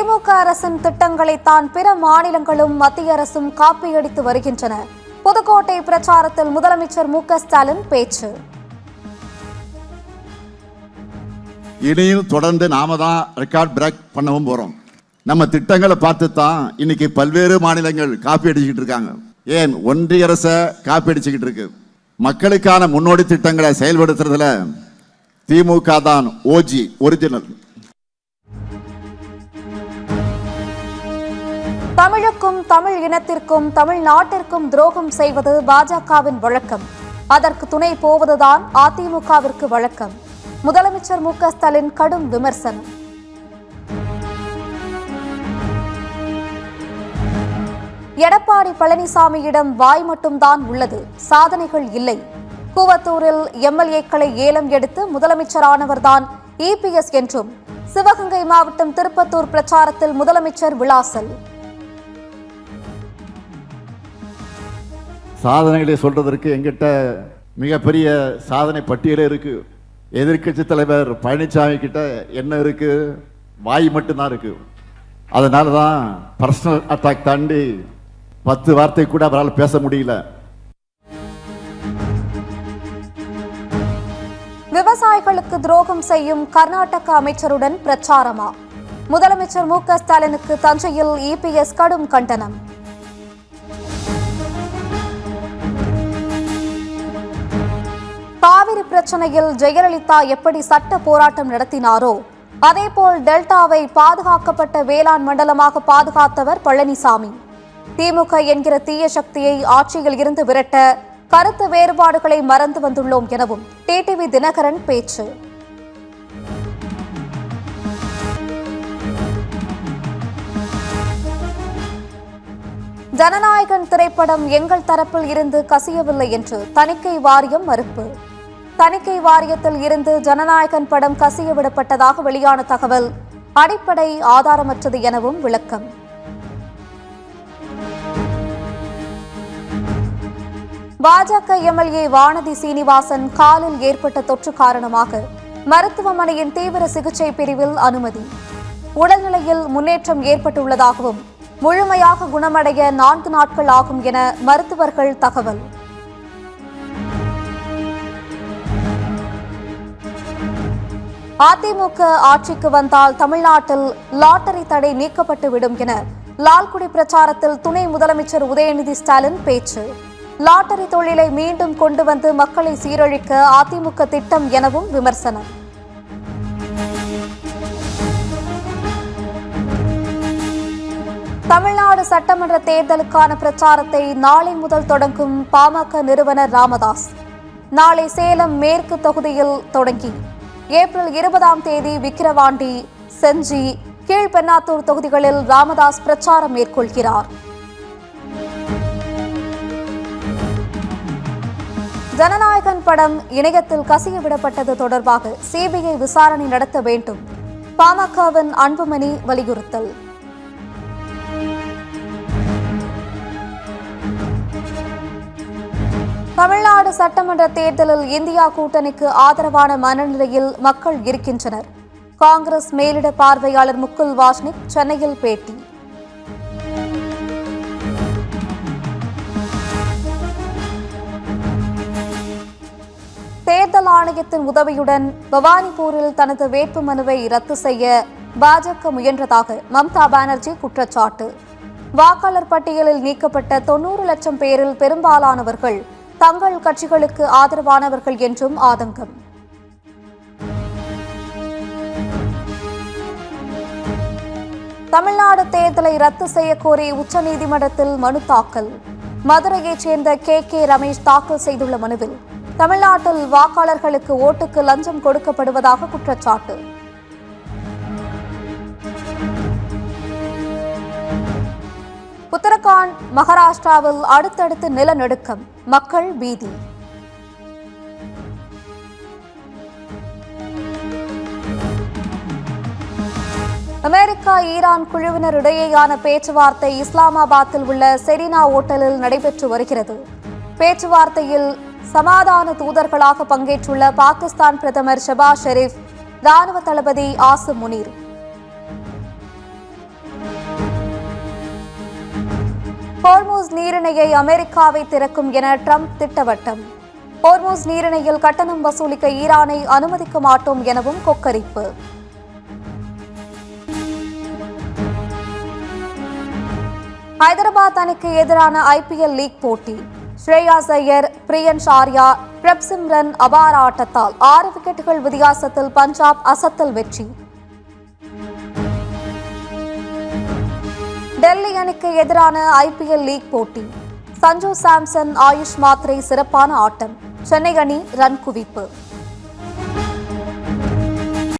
திமுக அரசின் திட்டங்களை தான் பிற மாநிலங்களும் மத்திய அரசும் காப்பியடித்து வருகின்றன. புதுக்கோட்டை பிரச்சாரத்தில் முதலமைச்சர் மு.க.ஸ்டாலின் பேச்சு. இனியும் தொடர்ந்து நாம தான் ரெக்கார்ட் பிரேக் பண்ணவும் போறோம். நம்ம திட்டங்களை பார்த்து தான் இன்னைக்கு பல்வேறு மாநிலங்கள் காப்பி அடிச்சுக்கிட்டு இருக்காங்க. ஏன் ஒன்றிய அரசை காப்பி அடிச்சுக்கிட்டு இருக்கு. மக்களுக்கான முன்னோடி திட்டங்களை செயல்படுத்துறதுல திமுக தான் ஓஜி, ஒரிஜினல். தமிழுக்கும் தமிழ் இனத்திற்கும் தமிழ்நாட்டிற்கும் துரோகம் செய்வது பாஜகவின் வழக்கம். அதற்கு துணை போவதுதான் அதிமுகவிற்கு வழக்கம். முதலமைச்சர் மு.க.ஸ்டாலின் கடும் விமர்சனம். எடப்பாடி பழனிசாமியிடம் வாய் மட்டும்தான் உள்ளது, சாதனைகள் இல்லை. கூவத்தூரில் எம்எல்ஏக்களை ஏலம் எடுத்து முதலமைச்சரானவர்தான் இபிஎஸ் என்றும் சிவகங்கை மாவட்டம் திருப்பத்தூர் பிரச்சாரத்தில் முதலமைச்சர் விளாசல். சாதனைகளை சொல்றதற்கு எங்கிட்ட மிகப்பெரிய சாதனை பட்டியலே இருக்கு. எதிர்கட்சி தலைவர் பழனிசாமி கிட்ட என்ன இருக்கு? வாய் மட்டும்தான் இருக்கு. அதனால தான் பர்சனல் அட்டாக் தாண்டி 10 வார்த்தை கூட அவரால் பேச முடியல. விவசாயிகளுக்கு துரோகம் செய்யும் கர்நாடக அமைச்சருடன் பிரச்சாரமா? முதலமைச்சர் மு.க.ஸ்டாலினுக்கு தஞ்சையில் இபிஎஸ் கடும் கண்டனம். காவிரி பிரச்சனையில் ஜெயலலிதா எப்படி சட்ட போராட்டம் நடத்தினாரோ அதேபோல் டெல்டாவை பாதுகாக்கப்பட்ட வேளாண் மண்டலமாக பாதுகாத்தவர் பழனிசாமி. திமுக என்கிற தீய சக்தியை ஆட்சியில் இருந்து விரட்ட கருத்து வேறுபாடுகளை மறந்து வந்துள்ளோம் எனவும் டிடிவி தினகரன் பேச்சு. ஜனநாயகன் திரைப்படம் எங்கள் தரப்பில் இருந்து கசியவில்லை என்று தணிக்கை வாரியம் மறுப்பு. தணிக்கை வாரியத்தில் இருந்து ஜனநாயகன் படம் கசிய விடப்பட்டதாக வெளியான தகவல் அடிப்படை ஆதாரமற்றது எனவும் விளக்கம். பாஜக எம்எல்ஏ வானதி சீனிவாசன் காலில் ஏற்பட்ட தொற்று காரணமாக மருத்துவமனையின் தீவிர சிகிச்சை பிரிவில் அனுமதி. உடல்நிலையில் முன்னேற்றம் ஏற்பட்டுள்ளதாகவும் முழுமையாக குணமடைய 4 நாட்கள் ஆகும் என மருத்துவர்கள் தகவல். அதிமுக ஆட்சிக்கு வந்தால் தமிழ்நாட்டில் லாட்டரி தடை நீக்கப்பட்டுவிடும் என லால்குடி பிரச்சாரத்தில் துணை முதலமைச்சர் உதயநிதி ஸ்டாலின் பேச்சு. லாட்டரி தொழிலை மீண்டும் கொண்டு வந்து மக்களை சீரழிக்க அதிமுக திட்டம் எனவும் விமர்சனம். தமிழ்நாடு சட்டமன்ற தேர்தலுக்கான பிரச்சாரத்தை நாளை முதல் தொடங்கும் பாமக நிறுவனர் ராமதாஸ். நாளை சேலம் மேற்கு தொகுதியில் தொடங்கி ஏப்ரல் 20ஆம் தேதி விக்கிரவாண்டி, செஞ்சி, கீழ்பெண்ணாத்தூர் தொகுதிகளில் ராமதாஸ் பிரச்சாரம் மேற்கொள்கிறார். ஜனநாயகன் படம் இணையத்தில் கசியவிடப்பட்டது தொடர்பாக சிபிஐ விசாரணை நடத்த வேண்டும். பாமகவின் அன்புமணி வலியுறுத்தல். தமிழ்நாடு சட்டமன்ற தேர்தலில் இந்தியா கூட்டணிக்கு ஆதரவான மனநிலையில் மக்கள் இருக்கின்றனர். காங்கிரஸ் மேலிட பார்வையாளர் முகுல் வாஸ்னிக் சென்னையில் பேட்டி. தேர்தல் ஆணையத்தின் உதவியுடன் பவானிபூரில் தனது வேட்புமனுவை ரத்து செய்ய பாஜக முயன்றதாக மம்தா பானர்ஜி குற்றச்சாட்டு. வாக்காளர் பட்டியலில் நீக்கப்பட்ட 90 லட்சம் பேரில் பெரும்பாலானவர்கள் தங்கள் கட்சிகளுக்கு ஆதரவானவர்கள் என்றும் ஆதங்கம். தமிழ்நாடு தேர்தலை ரத்து செய்ய கோரி உச்சநீதிமன்றத்தில் மனு தாக்கல். மதுரையைச் சேர்ந்த கே ரமேஷ் தாக்கல் செய்துள்ள மனுவில் தமிழ்நாட்டில் வாக்காளர்களுக்கு ஓட்டுக்கு லஞ்சம் கொடுக்கப்படுவதாக குற்றச்சாட்டு. உத்தரகாண்ட், மகாராஷ்டிராவில் அடுத்தடுத்து நிலநடுக்கம், மக்கள் பீதி. அமெரிக்கா ஈரான் குழுவினர் இடையேயான பேச்சுவார்த்தை இஸ்லாமாபாத்தில் உள்ள செரீனா ஓட்டலில் நடைபெற்று வருகிறது. பேச்சுவார்த்தையில் சமாதான தூதர்களாக பங்கேற்றுள்ள பாகிஸ்தான் பிரதமர் ஷெபாஸ் ஷெரீப், ராணுவ தளபதி ஆசிம் முனீர். ஹோர்மூஸ் நீரிணையை அமெரிக்காவை திறக்கும் என ட்ரம்ப் திட்டவட்டம். ஹோர்மூஸ் நீரிணையில் கட்டணம் வசூலிக்க ஈரானை அனுமதிக்க மாட்டோம் எனவும் கொக்கரிப்பு. ஹைதராபாத் அணிக்கு எதிரான IPL லீக் போட்டி. ஸ்ரேயாஸ் ஐயர், பிரியன்ஷ் ஆர்யா, பிரப்சிம்ரன் அபார ஆட்டத்தால் 6 விக்கெட்டுகள் வித்தியாசத்தில் பஞ்சாப் அசத்தல் வெற்றி. டெல்லி அணிக்கு எதிரான IPL லீக் போட்டி. சஞ்சு சாம்சன், ஆயுஷ் மாத்ரே சிறப்பான ஆட்டம். சென்னை அணி ரன் குவிப்பு.